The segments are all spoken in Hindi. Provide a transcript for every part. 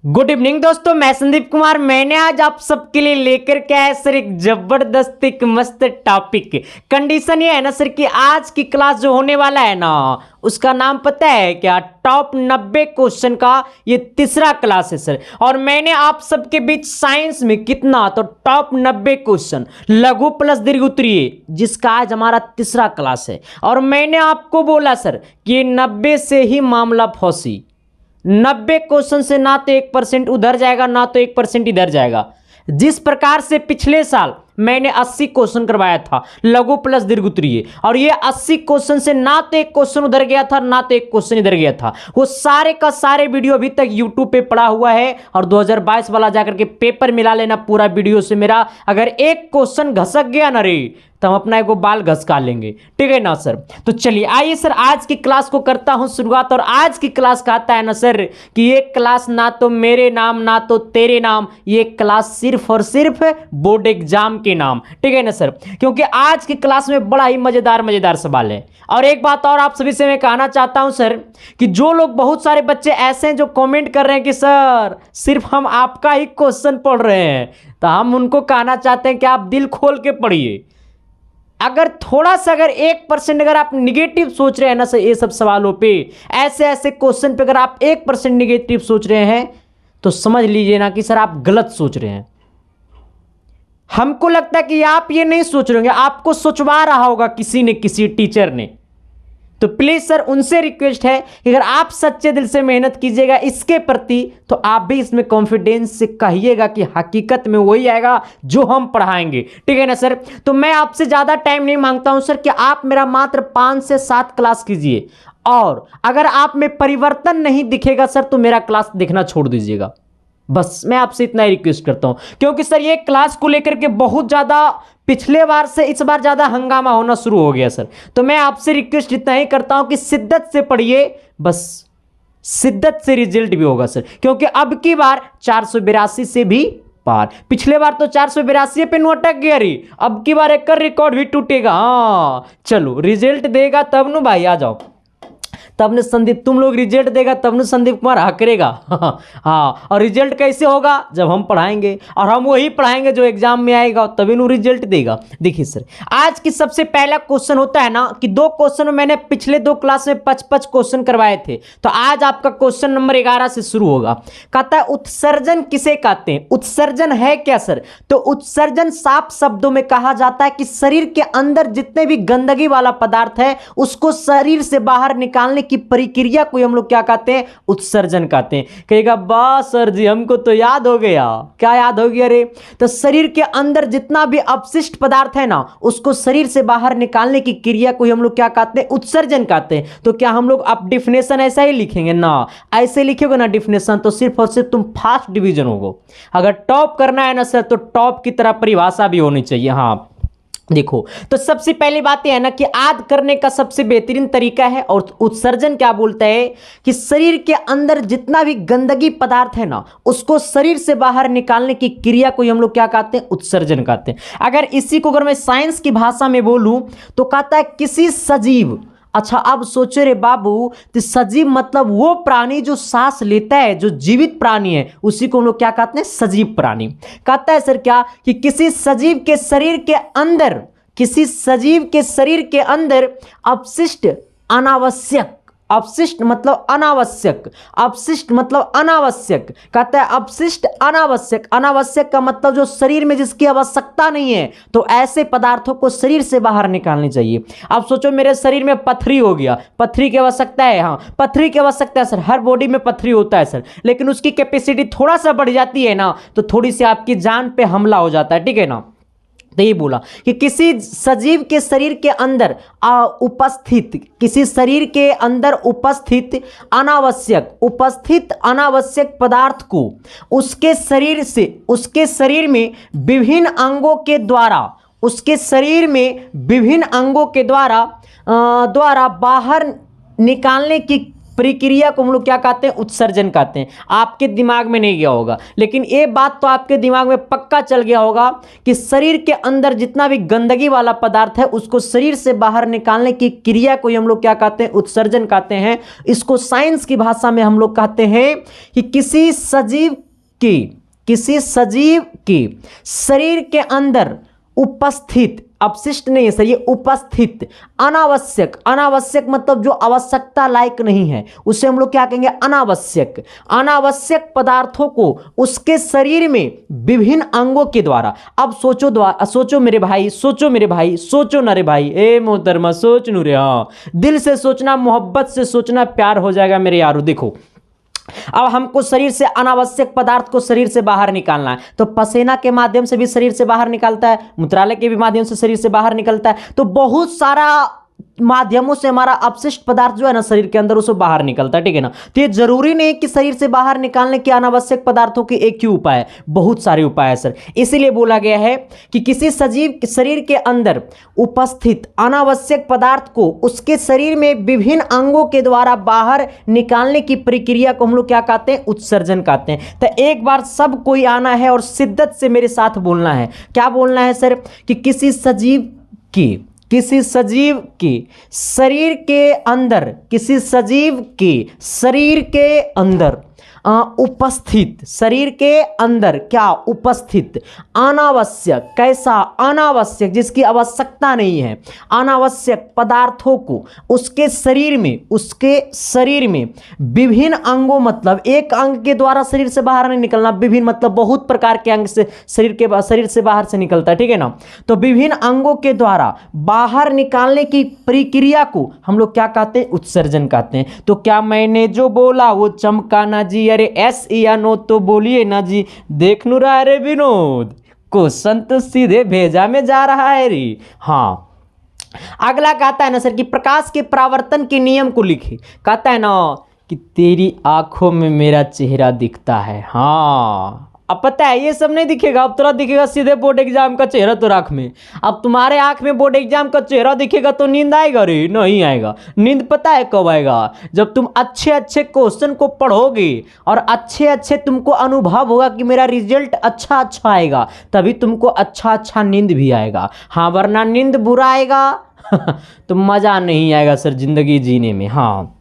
गुड इवनिंग दोस्तों, मैं संदीप कुमार। मैंने आज आप सबके लिए लेकर के आया सर एक जबरदस्त एक मस्त टॉपिक। कंडीशन ये है ना सर कि आज की क्लास जो होने वाला है ना उसका नाम पता है क्या? टॉप 90 क्वेश्चन का ये तीसरा क्लास है सर। और मैंने आप सबके बीच साइंस में कितना तो टॉप 90 क्वेश्चन लघु प्लस दीर्घ उत्तरीय जिसका आज हमारा तीसरा क्लास है। और मैंने आपको बोला सर कि 90 से ही मामला फौसी। 90 क्वेश्चन से ना तो 1% उधर जाएगा ना तो 1% इधर जाएगा। जिस प्रकार से पिछले साल मैंने 80 क्वेश्चन करवाया था लघु प्लस दीर्घ उत्तरीय, और ये 80 क्वेश्चन से ना तो एक क्वेश्चन उधर गया था ना तो एक क्वेश्चन इधर गया था। वो सारे का सारे वीडियो अभी तक यूट्यूब पे पड़ा हुआ है। और 2022 वाला जाकर के पेपर मिला लेना पूरा वीडियो से मेरा। अगर एक क्वेश्चन घसक गया ना रे तो हम अपना एक बाल घसका लेंगे, ठीक है ना सर। तो चलिए आइए सर आज की क्लास को करता हूं शुरुआत। और आज की क्लास का आता है ना सर कि ये क्लास ना तो मेरे नाम ना तो तेरे नाम, ये क्लास सिर्फ और सिर्फ बोर्ड एग्जाम के नाम, ठीक है ना सर। क्योंकि आज की क्लास में बड़ा ही मजेदार सवाल है। और एक बात और आप सभी से मैं कहना चाहता हूं सर कि जो लोग बहुत सारे बच्चे ऐसे हैं जो कमेंट कर रहे हैं कि सर सिर्फ हम आपका ही क्वेश्चन पढ़ रहे हैं, तो हम उनको कहना चाहते हैं कि आप दिल खोल के पढ़िए। अगर थोड़ा सा अगर 1% अगर आप निगेटिव सोच रहे हैं ना सर ये सब सवालों पे, ऐसे क्वेश्चन पे अगर आप 1% निगेटिव सोच रहे हैं तो समझ लीजिए ना कि सर आप गलत सोच रहे हैं। हमको लगता है कि आप ये नहीं सोच रहे होंगे, आपको सोचवा रहा होगा किसी ने, किसी टीचर ने। तो प्लीज सर उनसे रिक्वेस्ट है कि अगर आप सच्चे दिल से मेहनत कीजिएगा इसके प्रति तो आप भी इसमें कॉन्फिडेंस से कहिएगा कि हकीकत में वही आएगा जो हम पढ़ाएंगे, ठीक है ना सर। तो मैं आपसे ज्यादा टाइम नहीं मांगता हूं सर कि आप मेरा मात्र 5 से 7 क्लास कीजिए। और अगर आप में परिवर्तन नहीं दिखेगा सर तो मेरा क्लास देखना छोड़ दीजिएगा। बस मैं आपसे इतना ही रिक्वेस्ट करता हूं, क्योंकि सर ये क्लास को लेकर के बहुत ज्यादा पिछले बार से इस बार ज्यादा हंगामा होना शुरू हो गया सर। तो मैं आपसे रिक्वेस्ट इतना ही करता हूं कि शिद्दत से पढ़िए, बस शिद्दत से रिजल्ट भी होगा सर। क्योंकि अब की बार 482 से भी पार। पिछले बार तो 482 पे नु अटक गया री, अब की बार एक रिकॉर्ड भी टूटेगा। हाँ चलो रिजल्ट देगा तब नु भाई आ जाओ, तब ने संदीप तुम लोग रिजल्ट देगा तब ने संदीप कुमार हकरेगा। हाँ और रिजल्ट कैसे होगा? जब हम पढ़ाएंगे, और हम वही पढ़ाएंगे जो एग्जाम में आएगा तभी नु रिजल्ट देगा। देखिए सर आज की सबसे पहला क्वेश्चन होता है ना कि 2 क्वेश्चन में मैंने पिछले 2 क्लास में 55 क्वेश्चन करवाए थे। तो आज आपका क्वेश्चन नंबर 11 से शुरू होगा। कहता है उत्सर्जन किसे कहते हैं? उत्सर्जन है क्या सर? तो उत्सर्जन साफ शब्दों में कहा जाता है कि शरीर के अंदर जितने भी गंदगी वाला पदार्थ है उसको शरीर से बाहर निकालने की प्रक्रिया को हम लोग क्या कहते हैं? उत्सर्जन कहते हैं। कहेगा बस सर जी हमको तो याद हो गया। क्या याद हो गया रे? तो शरीर के अंदर जितना भी अपशिष्ट पदार्थ है ना उसको शरीर से बाहर निकालने की क्रिया को हम लोग क्या कहते हैं? उत्सर्जन कहते हैं। तो क्या हम लोग अब डिफिनेशन ऐसा ही लिखेंगे ना? ऐसे लिखोगे ना डिफिनेशन तो सिर्फ और सिर्फ तुम फर्स्ट डिवीजन होगो। अगर टॉप करना है ना सर तो टॉप की तरह परिभाषा भी होनी चाहिए। हाँ देखो तो सबसे पहली बात यह है ना कि याद करने का सबसे बेहतरीन तरीका है। और उत्सर्जन क्या बोलता है कि शरीर के अंदर जितना भी गंदगी पदार्थ है ना उसको शरीर से बाहर निकालने की क्रिया को हम लोग क्या कहते हैं? उत्सर्जन कहते हैं। अगर इसी को अगर मैं साइंस की भाषा में बोलूं तो कहता है किसी सजीव, अच्छा अब सोचो रे बाबू, तो सजीव मतलब वो प्राणी जो सांस लेता है, जो जीवित प्राणी है उसी को हम लोग क्या कहते हैं? सजीव प्राणी। कहता है सर क्या कि किसी सजीव के शरीर के अंदर, किसी सजीव के शरीर के अंदर अपशिष्ट अनावश्यक, अपशिष्ट मतलब अनावश्यक, अपशिष्ट मतलब अनावश्यक। कहता है अपशिष्ट अनावश्यक, अनावश्यक का मतलब जो शरीर में जिसकी आवश्यकता नहीं है, तो ऐसे पदार्थों को शरीर से बाहर निकालनी चाहिए। अब सोचो मेरे शरीर में पथरी हो गया, पथरी की आवश्यकता है। हाँ पथरी की आवश्यकता है सर, हर बॉडी में पथरी होता है सर, लेकिन उसकी कैपेसिटी थोड़ा सा बढ़ जाती है ना तो थोड़ी सी आपकी जान पे हमला हो जाता है, ठीक है ना। तो ये बोला कि किसी सजीव के शरीर के अंदर उपस्थित, किसी शरीर के अंदर उपस्थित अनावश्यक पदार्थ को उसके शरीर से, उसके शरीर में विभिन्न अंगों के द्वारा, उसके शरीर में विभिन्न अंगों के द्वारा बाहर निकालने की प्रक्रिया को हम लोग क्या कहते हैं, उत्सर्जन कहते हैं। आपके दिमाग में नहीं गया होगा, लेकिन ये बात तो आपके दिमाग में पक्का चल गया होगा कि शरीर के अंदर जितना भी गंदगी वाला पदार्थ है उसको शरीर से बाहर निकालने की क्रिया को हम लोग क्या कहते हैं, उत्सर्जन कहते हैं। इसको साइंस की भाषा में हम लोग कहते हैं कि किसी सजीव की शरीर के अंदर उपस्थित, अपशिष्ट नहीं है सर, ये उपस्थित अनावश्यक मतलब जो आवश्यकता लायक नहीं है उसे हम लोग क्या कहेंगे, अनावश्यक पदार्थों को उसके शरीर में विभिन्न अंगों के द्वारा, अब सोचो मेरे भाई, सोचो ना रे भाई, ए मोहतरमा सोच नू रे, हाँ दिल से सोचना, मोहब्बत से सोचना, प्यार हो जाएगा मेरे यारो। देखो अब हमको शरीर से अनावश्यक पदार्थ को शरीर से बाहर निकालना है, तो पसीना के माध्यम से भी शरीर से बाहर निकलता है, मूत्रालय के भी माध्यम से शरीर से बाहर निकलता है, तो बहुत सारा माध्यमों से हमारा अपशिष्ट पदार्थ जो है ना शरीर के अंदर उसको बाहर निकलता है, ठीक है ना। तो ये जरूरी नहीं कि शरीर से बाहर निकालने के अनावश्यक पदार्थों के एक ही उपाय है, बहुत सारे उपाय है सर। इसीलिए बोला गया है कि किसी सजीव शरीर के अंदर उपस्थित अनावश्यक पदार्थ को उसके शरीर में विभिन्न अंगों के द्वारा बाहर निकालने की प्रक्रिया को हम लोग क्या कहते हैं, उत्सर्जन कहते हैं। तो एक बार सब कोई आना है और शिद्दत से मेरे साथ बोलना है। क्या बोलना है सर, कि किसी सजीव की शरीर के अंदर, किसी सजीव की शरीर के अंदर उपस्थित, शरीर के अंदर क्या उपस्थित अनावश्यक, कैसा अनावश्यक, जिसकी आवश्यकता नहीं है, अनावश्यक पदार्थों को उसके शरीर में विभिन्न अंगों, मतलब एक अंग के द्वारा शरीर से बाहर नहीं निकलना, विभिन्न मतलब बहुत प्रकार के अंग से शरीर से बाहर से निकलता है, ठीक है ना। तो विभिन्न अंगों के द्वारा बाहर निकालने की प्रक्रिया को हम लोग क्या कहते हैं, उत्सर्जन कहते हैं। तो क्या मैंने जो बोला वो चमका ना जी, अरे एस या नो तो बोलिए ना जी, देख नू रहा है रे विनोद, क्वेश्चन तो सीधे भेजा में जा रहा है रे। हाँ अगला कहता है ना सर कि प्रकाश के परावर्तन के नियम को लिखे। कहता है ना कि तेरी आंखों में मेरा चेहरा दिखता है। हाँ अब पता है ये सब नहीं दिखेगा, अब तुरंत दिखेगा सीधे बोर्ड एग्जाम का चेहरा तो आँख में। अब तुम्हारे आँख में बोर्ड एग्जाम का चेहरा दिखेगा तो नींद आएगा रे? नहीं आएगा। नींद पता है कब आएगा? जब तुम अच्छे अच्छे क्वेश्चन को पढ़ोगे और अच्छे तुमको अनुभव होगा कि मेरा रिजल्ट अच्छा आएगा, तभी तुमको अच्छा नींद भी आएगा। हाँ वरना नींद बुरा आएगा तो मज़ा नहीं आएगा सर ज़िंदगी जीने में। हाँ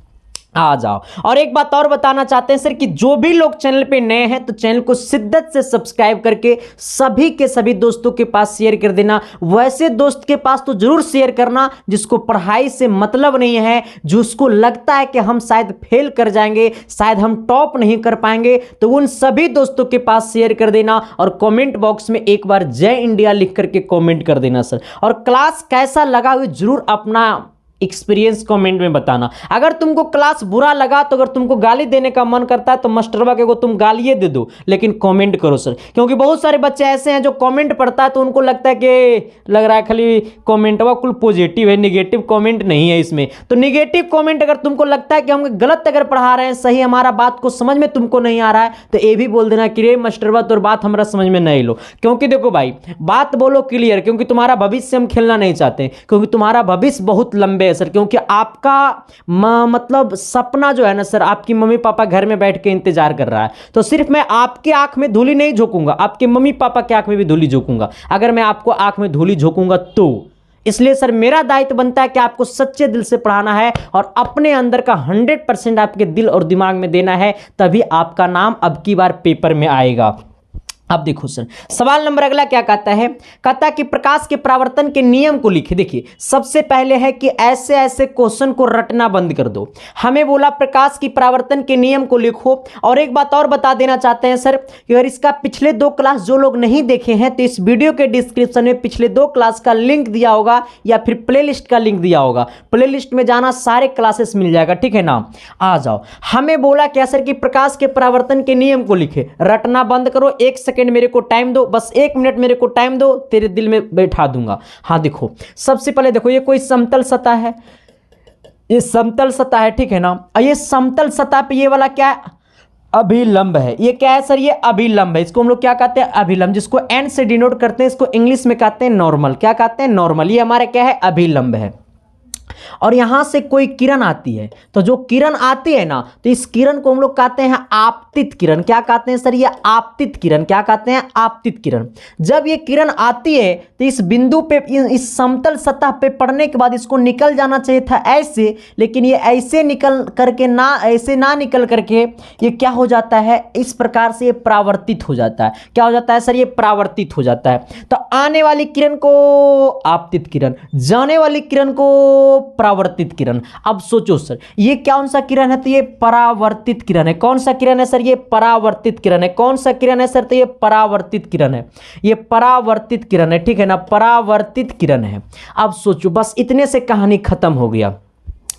आ जाओ। और एक बात और बताना चाहते हैं सर कि जो भी लोग चैनल पे नए हैं तो चैनल को शिद्दत से सब्सक्राइब करके सभी के सभी दोस्तों के पास शेयर कर देना। वैसे दोस्त के पास तो जरूर शेयर करना जिसको पढ़ाई से मतलब नहीं है, जिसको लगता है कि हम शायद फेल कर जाएंगे, शायद हम टॉप नहीं कर पाएंगे, तो उन सभी दोस्तों के पास शेयर कर देना। और कमेंट बॉक्स में एक बार जय इंडिया लिख करके कमेंट कर देना सर। और क्लास कैसा लगा हुआ जरूर अपना एक्सपीरियंस कमेंट में बताना। अगर तुमको क्लास बुरा लगा तो अगर तुमको गाली देने का मन करता है तो मास्टरवा के को तुम गालिए दे दो, लेकिन कमेंट करो सर। क्योंकि बहुत सारे बच्चे ऐसे हैं जो कमेंट पढ़ता है तो उनको लगता है कि लग रहा है खाली कमेंटवा कुल पॉजिटिव है, निगेटिव कमेंट नहीं है इसमें। तो निगेटिव कमेंट अगर तुमको लगता है कि हम गलत अगर पढ़ा रहे हैं, सही हमारा बात को समझ में तुमको नहीं आ रहा है, तो ये भी बोल देना कि रे मास्टरवा तोर बात हमारा समझ में नहीं लो। क्योंकि देखो भाई बात बोलो क्लियर, क्योंकि तुम्हारा भविष्य हम खेलना नहीं चाहते, क्योंकि तुम्हारा भविष्य बहुत लंबे है सर। क्योंकि आपका मतलब सपना जो है ना सर, आपकी मम्मी पापा घर में बैठ के इंतजार कर रहा है। तो सिर्फ मैं आपके आंख में धूली नहीं झोंकूंगा, आपके मम्मी पापा के आंख में भी धूली झोंकूंगा अगर मैं आपको आंख में धूली झोंकूंगा तो। इसलिए सर मेरा दायित्व बनता है कि आपको सच्चे दिल से पढ़ाना है और अपने अंदर का 100% आपके दिल और दिमाग में देना है, तभी आपका नाम अब की बार पेपर में आएगा। अब देखो सर सवाल नंबर अगला क्या कहता है, कहता कि प्रकाश के परावर्तन के नियम को लिखे। देखिए सबसे पहले है कि ऐसे ऐसे क्वेश्चन को रटना बंद कर दो। हमें बोला प्रकाश की परावर्तन के नियम को लिखो। और एक बात और बता देना चाहते हैं सर कि अगर इसका पिछले 2 क्लास जो लोग नहीं देखे हैं तो इस वीडियो के डिस्क्रिप्शन में पिछले 2 क्लास का लिंक दिया होगा या फिर प्लेलिस्ट का लिंक दिया होगा। प्लेलिस्ट में जाना, सारे क्लासेस मिल जाएगा, ठीक है ना। आ जाओ। हमें बोला क्या सर कि प्रकाश के परावर्तन के नियम को लिखे। रटना बंद करो, 1 सेकंड मेरे को टाइम दो, बस 1 मिनट मेरे को टाइम दो, तेरे दिल में बैठा दूंगा। हाँ देखो सबसे पहले देखो ये कोई समतल सतह है, ये समतल सतह है, ठीक है ना। और ये समतल सतह पे ये वाला क्या है, अभिलंब है। ये क्या है सर, ये अभिलंब है। इसको हम लोग क्या कहते हैं, अभिलंब, जिसको एन से डिनोट करते हैं। इसको इंग्लिश में कहते हैं नॉर्मल। क्या कहते हैं, नॉर्मल। ये हमारा क्या है, अभिलंब है। और यहां से कोई किरण आती है, तो जो किरण आती है ना, तो इस किरण को हम लोग कहते हैं आपतित किरण। क्या कहते हैं सर? ये आपतित किरण। क्या कहते हैं? आपतित किरण। जब ये किरण आती है तो इस बिंदु पे, इस समतल सतह पे पड़ने के बाद इसको निकल जाना चाहिए था ऐसे, लेकिन ये ऐसे निकल करके ना, ऐसे ना निकल करके ये क्या हो जाता है, इस प्रकार से ये परावर्तित हो जाता है। क्या हो जाता है सर? ये परावर्तित हो जाता है। तो आने वाली किरण को आपतित किरण, जाने वाली किरण को परावर्तित किरण। अब सोचो सर, ये कौन सा किरण है? तो ये परावर्तित किरण है। कौन सा किरण है सर? ये परावर्तित किरण है। कौन सा किरण है सर? तो ये परावर्तित किरण है। ये परावर्तित किरण है, ठीक है ना, परावर्तित किरण है। अब सोचो, बस इतने से कहानी खत्म हो गया।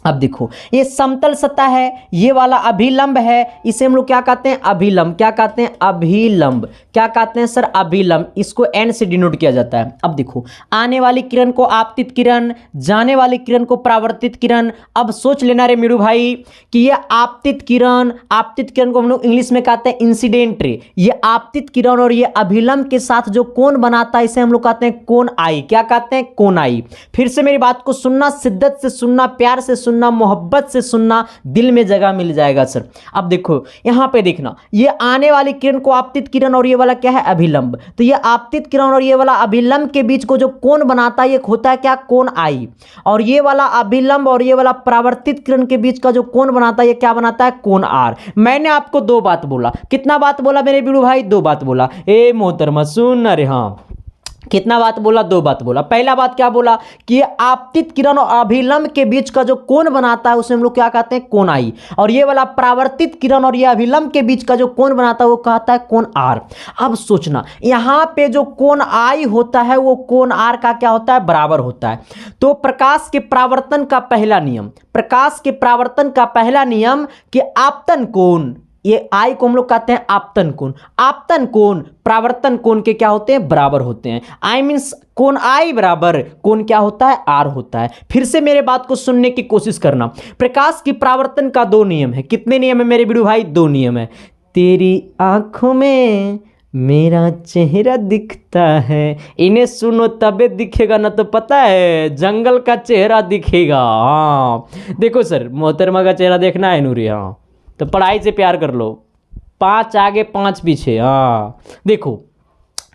अब देखो, ये समतल सतह है, ये वाला अभिलंब है, इसे हम लोग क्या कहते हैं? अभिलंब। क्या कहते हैं? अभिलंब। क्या कहते हैं सर? अभिलंब। इसको एन से डिनोट किया जाता है। अब देखो, आने वाली किरण को आपतित किरण, जाने वाली किरण को परावर्तित किरण। अब सोच लेना रे मेरू भाई कि ये आपतित किरण को हम लोग इंग्लिश में कहते हैं इंसिडेंट रे। ये आपतित किरण और ये अभिलंब के साथ जो कोण बनाता है, इसे हम लोग कहते हैं कोण आई। क्या कहते हैं? कोण आई। फिर से मेरी बात को सुनना, शिद्दत से सुनना, प्यार से सुनना, मोहब्बत से सुनना, दिल में जगह मिल जाएगा सर। अब देखो यहां पे देखना, ये आने वाली किरण को आपतित किरण और ये वाला क्या है? अभिलंब। तो ये आपतित किरण और ये वाला अभिलंब के बीच को जो कोण बनाता है, ये होता है क्या? कोण आई। और ये वाला अभिलंब और ये वाला परावर्तित किरण के बीच का जो कोण बनाता है, ये क्या बनाता है? कोण आर। मैंने आपको दो बात बोला। कितना बात बोला मेरे बीड़ू भाई? दो बात बोला। ए मोहतरमा सुन, अरे हाँ, कितना बात बोला? दो बात बोला। पहला बात क्या बोला कि ये आपतित किरण और अभिलंब के बीच का जो कोण बनाता है, उसे हम लोग क्या कहते हैं? कोण आई। और ये वाला परावर्तित किरण और ये अभिलंब के बीच का जो कोण बनाता है, वो कहता है कोण आर। अब सोचना, यहां पे जो कोण आई होता है, वो कोण आर का क्या होता है? बराबर होता है। तो प्रकाश के परावर्तन का पहला नियम, प्रकाश के परावर्तन का पहला नियम कि आपतन कोण, ये आई को हम लोग कहते हैं आपतन कोण। आपतन कोण परावर्तन कोण के क्या होते हैं? बराबर होते हैं। आई मीन्स कोण आई बराबर कोण क्या होता है? आर होता है। फिर से मेरे बात को सुनने की कोशिश करना। प्रकाश की परावर्तन का दो नियम है। कितने नियम है मेरे बिड़ू भाई? दो नियम है। तेरी आंखों में मेरा चेहरा दिखता है, इन्हें सुनो तबे दिखेगा, ना तो पता है जंगल का चेहरा दिखेगा। हाँ देखो सर, मोहतरमा का चेहरा देखना है नूरी? हाँ, तो पढ़ाई से प्यार कर लो। 5 आगे 5 पीछे। हाँ देखो,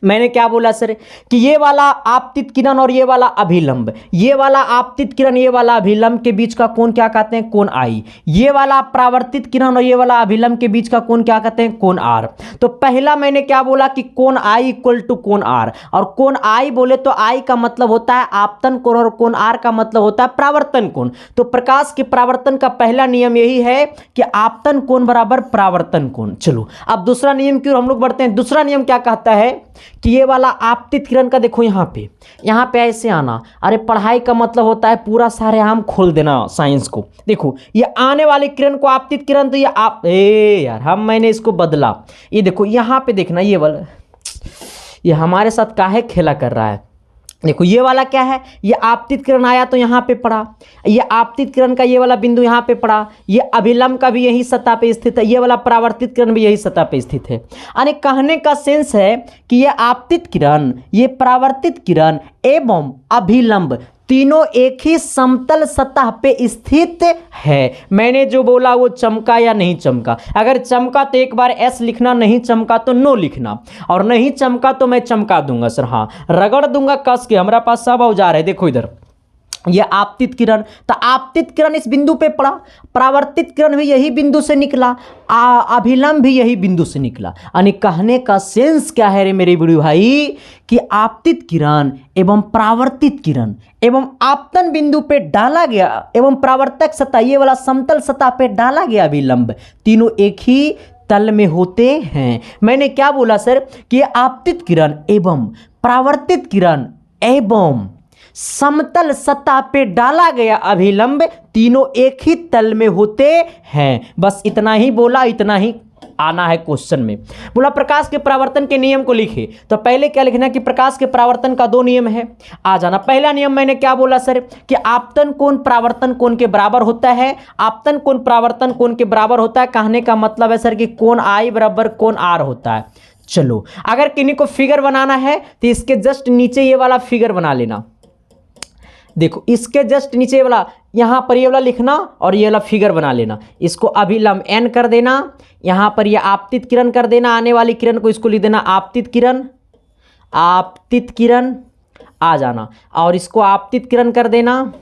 मैंने क्या बोला सर कि ये वाला आपतित किरण और ये वाला अभिलंब, ये वाला आपतित किरण, ये वाला अभिलंब के बीच का कोण क्या कहते हैं? कोण आई। ये वाला परावर्तित किरण और ये वाला अभिलंब के बीच का कोण क्या कहते हैं? कोण आर। तो पहला मैंने क्या बोला कि कोण आई इक्वल टू कोण आर। और कोण आई बोले तो आई का मतलब होता है आपतन कोण और कोण आर का मतलब होता है परावर्तन कोण। तो प्रकाश के परावर्तन का पहला नियम यही है कि आपतन कोण बराबर परावर्तन कोण। चलो अब दूसरा नियम की ओर हम लोग बढ़ते हैं। दूसरा नियम क्या कहता है कि ये वाला आपतित किरण का देखो, यहाँ पे ऐसे आना। अरे पढ़ाई का मतलब होता है पूरा सारे आम खोल देना साइंस को। देखो ये आने वाली किरण को आपतित किरण, तो ये आप यार मैंने इसको बदला। ये देखो यहाँ पे देखना, ये वाला, ये हमारे साथ काहे खेला कर रहा है। देखो ये वाला क्या है? ये आपतित किरण आया तो यहाँ पे पड़ा, ये आपतित किरण का ये वाला बिंदु यहाँ पे पड़ा, ये अभिलंब का भी यही सतह पे स्थित है, ये वाला परावर्तित किरण भी यही सतह पे स्थित है। यानी कहने का सेंस है कि ये आपतित किरण, ये परावर्तित किरण एवं अभिलंब तीनों एक ही समतल सतह पे स्थित है। मैंने जो बोला वो चमका या नहीं चमका? अगर चमका तो एक बार एस लिखना, नहीं चमका तो नो लिखना, और नहीं चमका तो मैं चमका दूंगा सर। हाँ, रगड़ दूंगा कस के। हमारा पास सब औजार है। देखो इधर, ये आपतित किरण, तो आपतित किरण इस बिंदु पे पड़ा, परावर्तित किरण भी यही बिंदु से निकला, अभिलंब भी यही बिंदु से निकला। यानी कहने का सेंस क्या है रे मेरे बड़े भाई कि आपतित किरण एवं परावर्तित किरण एवं आपतन बिंदु पे डाला गया एवं परावर्तक सतह, ये वाला समतल सतह पे डाला गया अभिलंब, तीनों एक ही तल में होते हैं। मैंने क्या बोला सर कि आपतित किरण एवं परावर्तित किरण एवं समतल सतह पे डाला गया अभिलंब तीनों एक ही तल में होते हैं। बस इतना ही बोला, इतना ही आना है क्वेश्चन में। बोला प्रकाश के परावर्तन के नियम को लिखे, तो पहले क्या लिखना कि प्रकाश के परावर्तन का दो नियम है। आ जाना। पहला नियम मैंने क्या बोला सर कि आपतन कोण परावर्तन कोण के बराबर होता है। आपतन कोण परावर्तन कोण के बराबर होता है। कहने का मतलब है सर कि कोण आई बराबर कोण आर होता है। चलो अगर किन्हीं को फिगर बनाना है तो इसके जस्ट नीचे ये वाला फिगर बना लेना। देखो इसके जस्ट नीचे वाला यहाँ पर ये वाला लिखना और ये वाला फिगर बना लेना, इसको अभिलंब n कर देना, यहाँ पर ये आपतित किरण कर देना, आने वाली किरण को इसको लिख देना आपतित किरण, आपतित किरण आ जाना, और इसको आपतित किरण कर देना,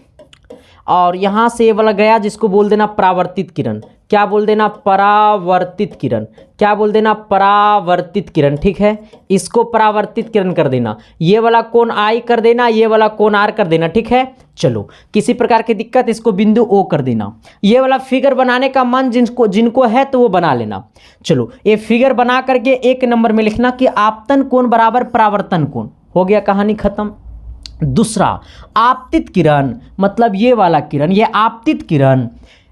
और यहाँ से ये वाला गया जिसको बोल देना परावर्तित किरण, क्या बोल देना परावर्तित किरण, क्या बोल देना परावर्तित किरण, ठीक है। इसको परावर्तित किरण कर देना, ये वाला कोण आई कर देना, ये वाला कोण आर कर देना, ठीक है। चलो किसी प्रकार की दिक्कत, इसको बिंदु ओ कर देना। ये वाला फिगर बनाने का मन जिनको है तो वो बना लेना। चलो ये फिगर बना करके 1 नंबर में लिखना कि आपतन कोण बराबर परावर्तन कोण, हो गया, कहानी खत्म। दूसरा आपतित किरण मतलब ये वाला किरण, ये आपतित किरण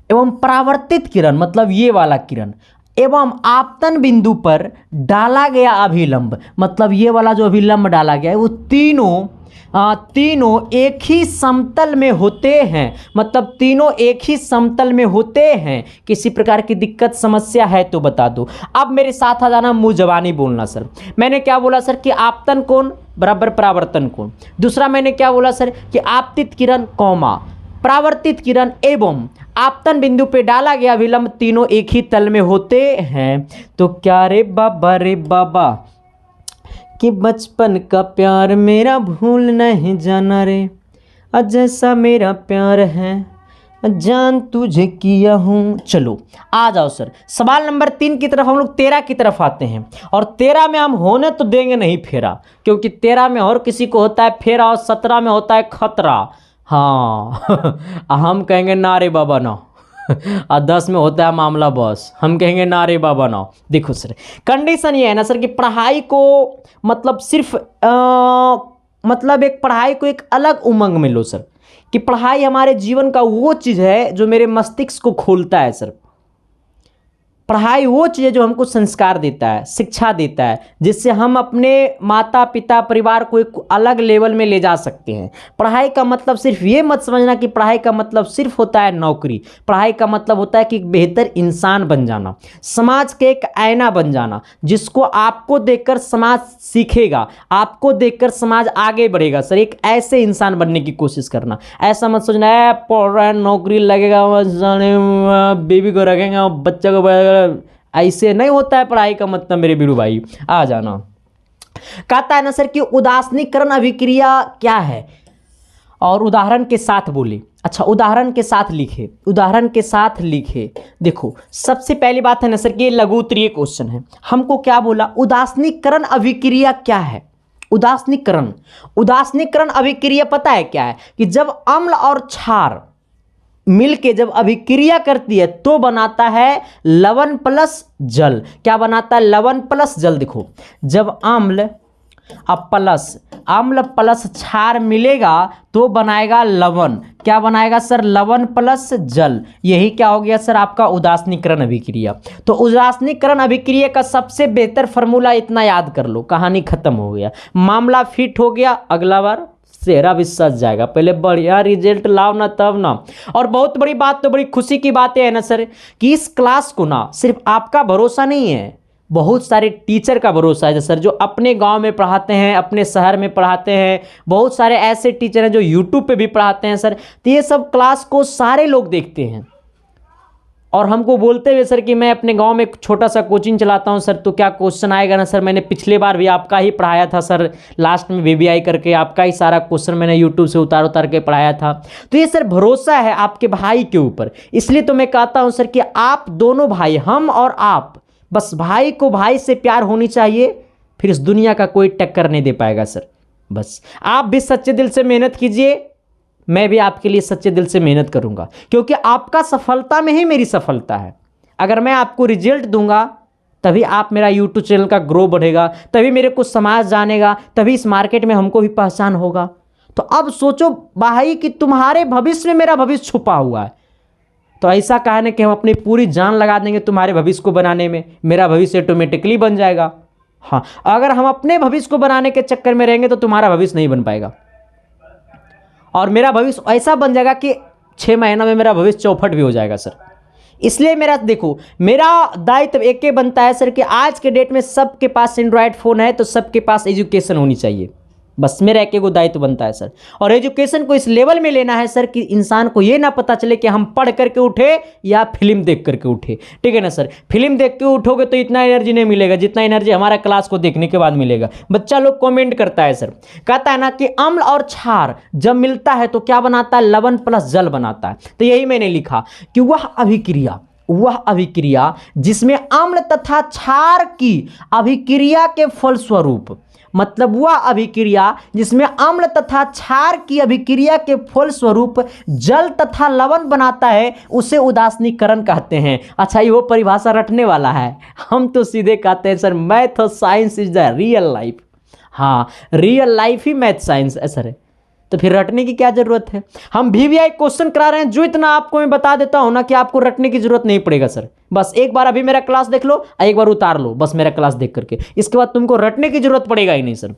एवं परावर्तित किरण मतलब ये वाला किरण, एवं आपतन बिंदु पर डाला गया अभिलंब मतलब ये वाला जो अभिलंब डाला गया है वो तीनों एक ही समतल में होते हैं, मतलब तीनों एक ही समतल में होते हैं। किसी प्रकार की दिक्कत समस्या है तो बता दो। अब मेरे साथ आ जाना, मुंह जबानी बोलना सर। मैंने क्या बोला सर कि आपतन कोण बराबर परावर्तन कोण। दूसरा मैंने क्या बोला सर कि आपतित किरण कौमा परावर्तित किरण एवं आपतन बिंदु पे डाला गया अभिलंब तीनों एक ही तल में होते हैं। तो क्या रे बाबा कि बचपन का प्यार मेरा भूल नहीं जाना रे, जैसा मेरा प्यार है जान तुझे किया हूँ। चलो आ जाओ सर, सवाल नंबर 3 की तरफ हम लोग 13 की तरफ आते हैं। और 13 में हम होने तो देंगे नहीं फेरा, क्योंकि 13 में और किसी को होता है फेरा और 17 में होता है खतरा। हाँ हम कहेंगे ना रे बाबा ना, और 10 में होता है मामला बस, हम कहेंगे ना रे बाबा ना। देखो सर कंडीशन ये है ना सर कि पढ़ाई को मतलब सिर्फ मतलब एक पढ़ाई को एक अलग उमंग में लो सर, कि पढ़ाई हमारे जीवन का वो चीज़ है जो मेरे मस्तिष्क को खोलता है सर। पढ़ाई वो चीज़ है जो हमको संस्कार देता है, शिक्षा देता है, जिससे हम अपने माता पिता परिवार को एक अलग लेवल में ले जा सकते हैं। पढ़ाई का मतलब सिर्फ ये मत समझना कि पढ़ाई का मतलब सिर्फ होता है नौकरी। पढ़ाई का मतलब होता है कि एक बेहतर इंसान बन जाना, समाज के एक आईना बन जाना, जिसको आपको देखकर समाज सीखेगा, आपको देखकर समाज आगे बढ़ेगा सर। एक ऐसे इंसान बनने की कोशिश करना। ऐसा मत सोचना है पढ़ रहा है नौकरी लगेगा, बेबी को रखेंगे, बच्चा को, ऐसे नहीं होता है पढ़ाई का मतलब मेरे बीरू भाई। आ जाना, कहता है ना सर कि उदासीनीकरण अभिक्रिया क्या है, और उदाहरण के साथ बोले। अच्छा उदाहरण के साथ लिखे, उदाहरण के साथ लिखे। देखो सबसे पहली बात है ना सर कि ये लघु उत्तरीय क्वेश्चन है। हमको क्या बोला, उदासीनीकरण अभिक्रिया क्या है। उदासीनीकरण अभिक्रिया पता है क्या है, कि जब अम्ल और क्षार मिलके जब अभिक्रिया करती है तो बनाता है लवण प्लस जल। क्या बनाता है, लवण प्लस जल। देखो जब अम्ल प्लस क्षार मिलेगा तो बनाएगा लवण। क्या बनाएगा सर, लवण प्लस जल। यही क्या हो गया सर आपका उदासीनीकरण अभिक्रिया। तो उदासीनीकरण अभिक्रिया का सबसे बेहतर फॉर्मूला इतना याद कर लो, कहानी खत्म हो गया, मामला फिट हो गया। अगला बार चेहरा भी सज जाएगा, पहले बढ़िया रिजल्ट लाओ ना तब ना। और बहुत बड़ी बात, तो बड़ी खुशी की बात है ना सर कि इस क्लास को ना सिर्फ आपका भरोसा नहीं है, बहुत सारे टीचर का भरोसा है सर, जो अपने गांव में पढ़ाते हैं, अपने शहर में पढ़ाते हैं। बहुत सारे ऐसे टीचर हैं जो यूट्यूब पे भी पढ़ाते हैं सर। तो ये सब क्लास को सारे लोग देखते हैं और हमको बोलते हुए सर कि मैं अपने गांव में एक छोटा सा कोचिंग चलाता हूं सर, तो क्या क्वेश्चन आएगा ना सर। मैंने पिछले बार भी आपका ही पढ़ाया था सर, लास्ट में VBI करके आपका ही सारा क्वेश्चन मैंने यूट्यूब से उतार के पढ़ाया था। तो ये सर भरोसा है आपके भाई के ऊपर। इसलिए तो मैं कहता हूं सर कि आप दोनों भाई, हम और आप, बस भाई को भाई से प्यार होनी चाहिए, फिर इस दुनिया का कोई टक्कर नहीं दे पाएगा सर। बस आप भी सच्चे दिल से मेहनत कीजिए, मैं भी आपके लिए सच्चे दिल से मेहनत करूंगा, क्योंकि आपका सफलता में ही मेरी सफलता है। अगर मैं आपको रिजल्ट दूंगा तभी आप मेरा यूट्यूब चैनल का ग्रो बढ़ेगा, तभी मेरे को समाज जानेगा, तभी इस मार्केट में हमको भी पहचान होगा। तो अब सोचो भाई कि तुम्हारे भविष्य में मेरा भविष्य छुपा हुआ है, तो ऐसा कहने कि हम अपनी पूरी जान लगा देंगे तुम्हारे भविष्य को बनाने में, मेरा भविष्य ऑटोमेटिकली बन जाएगा। हाँ, अगर हम अपने भविष्य को बनाने के चक्कर में रहेंगे तो तुम्हारा भविष्य नहीं बन पाएगा, और मेरा भविष्य ऐसा बन जाएगा कि 6 महीना में मेरा भविष्य चौपट भी हो जाएगा सर। इसलिए मेरा देखो, मेरा दायित्व एक ही बनता है सर कि आज के डेट में सबके पास एंड्रॉयड फ़ोन है, तो सबके पास एजुकेशन होनी चाहिए। बस मेरा एक दायित्व बनता है सर। और एजुकेशन को इस लेवल में लेना है सर कि इंसान को ये ना पता चले कि हम पढ़ करके उठे या फिल्म देख करके उठे, ठीक है ना सर। फिल्म देख के उठोगे तो इतना एनर्जी नहीं मिलेगा जितना एनर्जी हमारा क्लास को देखने के बाद मिलेगा। बच्चा लोग कमेंट करता है सर, कहता है ना कि अम्ल और क्षार जब मिलता है तो क्या बनाता है, लवण प्लस जल बनाता है। तो यही मैंने लिखा कि वह अभिक्रिया जिसमें अम्ल तथा क्षार की अभिक्रिया के फलस्वरूप, मतलब वह अभिक्रिया जिसमें अम्ल तथा क्षार की अभिक्रिया के फलस्वरूप जल तथा लवण बनाता है उसे उदासीनीकरण कहते हैं। अच्छा, ये वो परिभाषा रटने वाला है, हम तो सीधे कहते हैं सर मैथ और science is the real life. हाँ, रियल लाइफ ही मैथ साइंस है सर। तो फिर रटने की क्या जरूरत है। हम VVI क्वेश्चन करा रहे हैं, जो इतना आपको मैं बता देता हूं ना कि आपको रटने की जरूरत नहीं पड़ेगा सर। बस एक बार अभी मेरा क्लास देख लो, एक बार उतार लो बस मेरा क्लास देख करके, इसके बाद तुमको रटने की जरूरत पड़ेगा ही नहीं सर।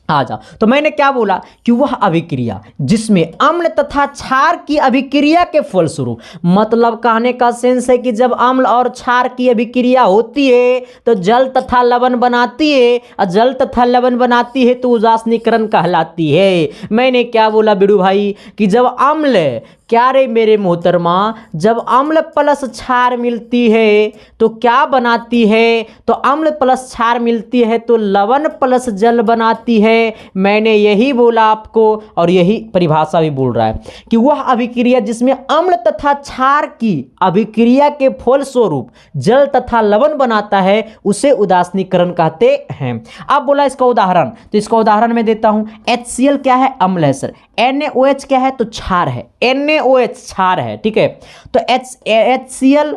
आ जा, तो मैंने क्या बोला कि वह अभिक्रिया जिसमें अम्ल तथा क्षार की अभिक्रिया के फलस्वरूप, मतलब कहने का सेंस है कि जब अम्ल और क्षार की अभिक्रिया होती है तो जल तथा लवण बनाती है, और जल तथा लवण बनाती है तो उदासीनीकरण कहलाती है। मैंने क्या बोला बिड़ू भाई कि जब अम्ल, क्या रे मेरे मोहतरमा, जब अम्ल प्लस क्षार मिलती है तो क्या बनाती है, तो अम्ल प्लस क्षार मिलती है तो लवण प्लस जल बनाती है। मैंने यही बोला आपको, और यही परिभाषा भी बोल रहा है कि वह अभिक्रिया जिसमें अम्ल तथा क्षार की अभिक्रिया के फलस्वरूप जल तथा लवण बनाता है उसे उदासीनीकरण कहते हैं। अब बोला इसका उदाहरण, तो इसका उदाहरण मैं देता हूं। HCl क्या है, अम्ल है सर। NaOH क्या है, तो क्षार है। NaOH क्षार है, ठीक है। तो HCl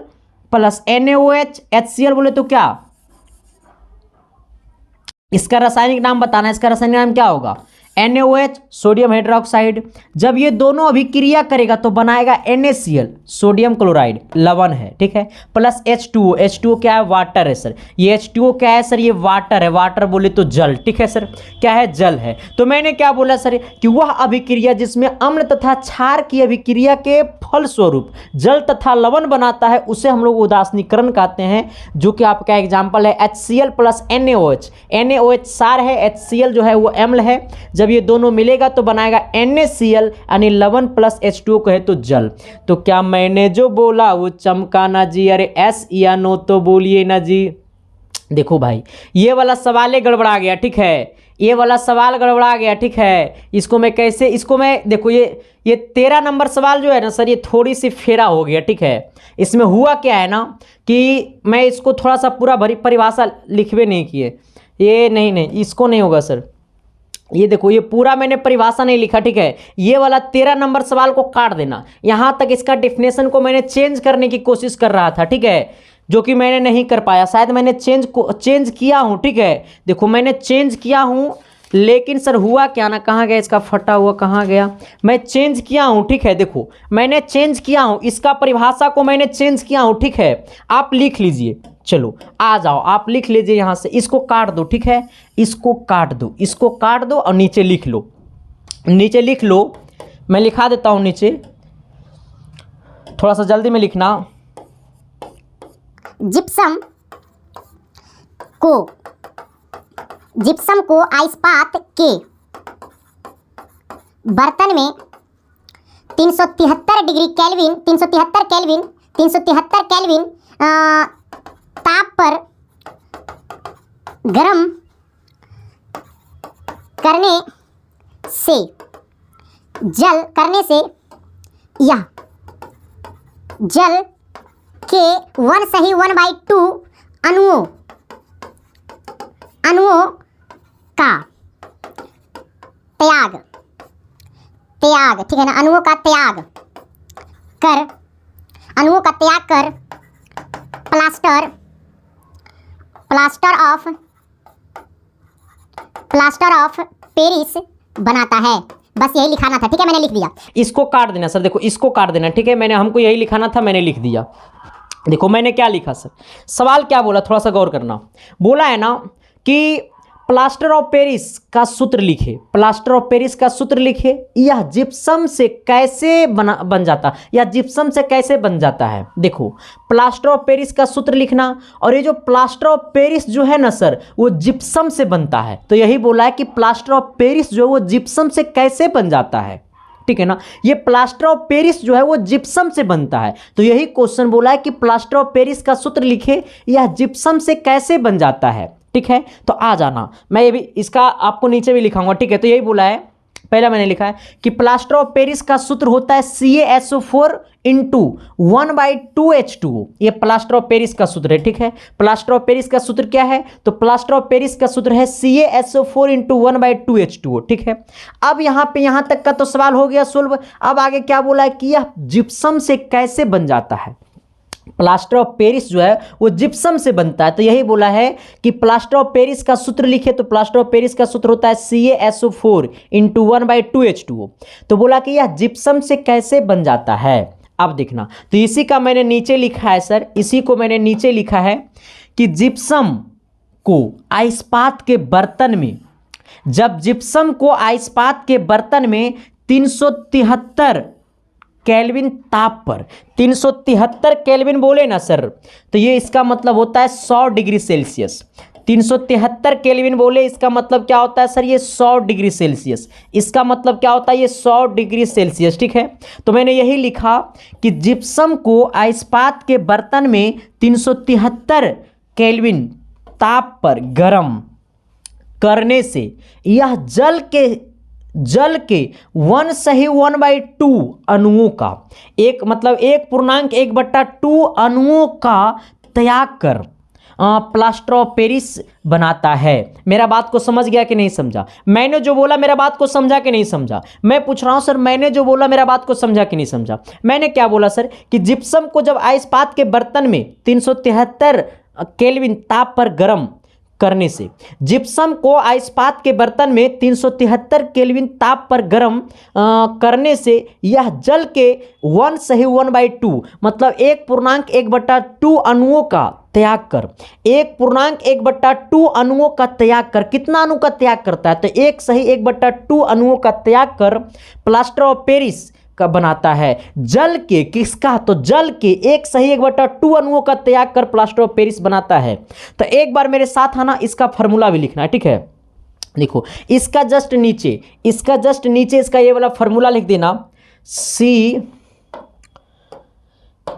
प्लस NaOH, HCl बोले तो क्या, इसका रासायनिक नाम बताना है। इसका रासायनिक नाम क्या होगा, NaOH सोडियम हाइड्रोक्साइड। जब ये दोनों अभिक्रिया करेगा तो बनाएगा NaCl सोडियम क्लोराइड, लवण है, ठीक है, प्लस H2O। H2O क्या है, वाटर है सर। ये H2O क्या है सर, ये वाटर है। वाटर बोले तो जल, ठीक है सर, क्या है, जल है। तो मैंने क्या बोला सर कि वह अभिक्रिया जिसमें अम्ल तथा क्षार की अभिक्रिया के फलस्वरूप जल तथा लवण बनाता है उसे हम लोग उदासीनीकरण कहते हैं, जो कि आपका एग्जाम्पल है HCl प्लस NaOH। NaOH क्षार है, HCl जो है वो अम्ल है। जब ये दोनों मिलेगा तो बनाएगा NaCl, यानी लवण प्लस H2O कहे तो जल। तो क्या मैंने जो बोला वो चमका ना जी, अरे एस या नो तो बोलिए ना जी। देखो भाई, ये वाला सवाल गड़बड़ा गया, ठीक है, ये वाला सवाल गड़बड़ा गया, ठीक है। इसको मैं कैसे, इसको मैं देखो, ये 13 नंबर सवाल जो है ना सर, ये थोड़ी सी फेरा हो गया, ठीक है। इसमें हुआ क्या है ना कि मैं इसको थोड़ा सा पूरा भरी परिभाषा लिखवे नहीं किए, ये नहीं इसको नहीं होगा सर। ये देखो, ये पूरा मैंने परिभाषा नहीं लिखा, ठीक है। ये वाला 13 नंबर सवाल को काट देना। यहाँ तक इसका डेफिनेशन को मैंने चेंज करने की कोशिश कर रहा था, ठीक है, जो कि मैंने नहीं कर पाया। शायद मैंने चेंज किया हूँ, ठीक है। देखो मैंने चेंज किया हूँ, लेकिन सर हुआ क्या ना, कहाँ गया इसका फटा हुआ, कहाँ गया, मैं चेंज किया हूँ, ठीक है। देखो मैंने चेंज किया हूँ, इसका परिभाषा को मैंने चेंज किया हूँ, ठीक है। आप लिख लीजिए, चलो आ जाओ, आप लिख लीजिए यहाँ से, इसको काट दो, ठीक है, इसको काट दो, इसको काट दो और नीचे लिख लो, नीचे लिख लो। मैं लिखा देता हूँ नीचे, थोड़ा सा जल्दी में लिखना। जिप्सम को आइस्पात के बर्तन में 373 डिग्री केल्विन 373 केल्विन ताप पर गर्म करने से यह जल के 1/2 अणुओं का त्याग, ठीक है ना, अणुओं का त्याग कर प्लास्टर ऑफ पेरिस बनाता है। बस यही लिखाना था, ठीक है, मैंने लिख दिया। इसको काट देना सर, देखो इसको काट देना, ठीक है, मैंने, हमको यही लिखाना था, मैंने लिख दिया। देखो मैंने क्या लिखा सर, सवाल क्या बोला, थोड़ा सा गौर करना। बोला है ना कि प्लास्टर ऑफ पेरिस का सूत्र लिखे, प्लास्टर ऑफ पेरिस का सूत्र लिखे, यह जिप्सम से कैसे बन जाता, या जिप्सम से कैसे बन जाता है। देखो प्लास्टर ऑफ पेरिस का सूत्र लिखना, और ये जो प्लास्टर ऑफ पेरिस जो है ना सर वो जिप्सम से बनता है। तो यही बोला है कि प्लास्टर ऑफ पेरिस जो है वो जिप्सम से कैसे बन जाता है, ठीक है ना। ये प्लास्टर ऑफ पेरिस जो है वो जिप्सम से बनता है, तो यही क्वेश्चन बोला है कि प्लास्टर ऑफ पेरिस का सूत्र लिखे, यह जिप्सम से कैसे बन जाता है, ठीक है। तो आ जाना, मैं ये भी इसका आपको नीचे भी लिखाऊंगा, ठीक है। तो यही बोला है, पहला मैंने लिखा है कि प्लास्टर ऑफ पेरिस का सूत्र होता है CaSO4 इंटू 1/2H2O। ये प्लास्टर ऑफ पेरिस का सूत्र है, ठीक है। प्लास्टर ऑफ पेरिस का सूत्र क्या है, तो प्लास्टर ऑफ पेरिस का सूत्र है CaSO4 इंटू 1/2H2O, ठीक है। अब यहाँ तक का तो सवाल हो गया सोल्व। अब आगे क्या बोला है कि यह जिप्सम से कैसे बन जाता है। प्लास्टर ऑफ पेरिस जो है वो जिप्सम से बनता है, तो यही बोला है कि प्लास्टर ऑफ पेरिस का सूत्र लिखे, तो प्लास्टर ऑफ पेरिस का सूत्र होता है CaSO4 इंटू 1/2H2O। तो बोला कि यह जिप्सम से कैसे बन जाता है। अब देखना, तो इसी का मैंने नीचे लिखा है सर, इसी को मैंने नीचे लिखा है कि जिप्सम को आइस्पात के बर्तन में, जब जिप्सम को आइस्पात के बर्तन में 373 केल्विन ताप पर, 373 केल्विन बोले ना सर, तो ये इसका मतलब होता है 100 डिग्री सेल्सियस। 373 केल्विन बोले इसका मतलब क्या होता है सर, ये 100 डिग्री सेल्सियस। इसका मतलब क्या होता है, ये 100 डिग्री सेल्सियस, ठीक है। तो मैंने यही लिखा कि जिप्सम को आइस्पात के बर्तन में 373 केल्विन ताप पर गर्म करने से यह जल के 1/2 अणुओं का, एक मतलब 1.1/2 अणुओं का त्याग कर प्लास्टर ऑफ पेरिस बनाता है। मेरा बात को समझ गया कि नहीं समझा? मैंने जो बोला मेरा बात को समझा कि नहीं समझा? मैं पूछ रहा हूं सर, मैंने जो बोला मेरा बात को समझा कि नहीं समझा? मैंने क्या बोला सर कि जिप्सम को जब आइस्पात के बर्तन में 373 केल्विन ताप पर गर्म करने से, जिप्सम को आइस्पात के बर्तन में 373 केल्विन ताप पर गर्म करने से यह जल के 1/2 मतलब 1.1/2 अणुओं का त्याग कर, 1.1/2 अणुओं का त्याग कर, कितना अणु का त्याग करता है, तो 1/2 अणुओं का त्याग कर प्लास्टर ऑफ पेरिस का बनाता है। जल के किसका, तो जल के 1/2 अणुओं का त्याग कर प्लास्टर ऑफ पेरिस बनाता है। तो एक बार मेरे साथ आना, इसका फॉर्मूला भी लिखना है, ठीक है। देखो इसका जस्ट नीचे इसका ये वाला फॉर्मूला लिख देना, सी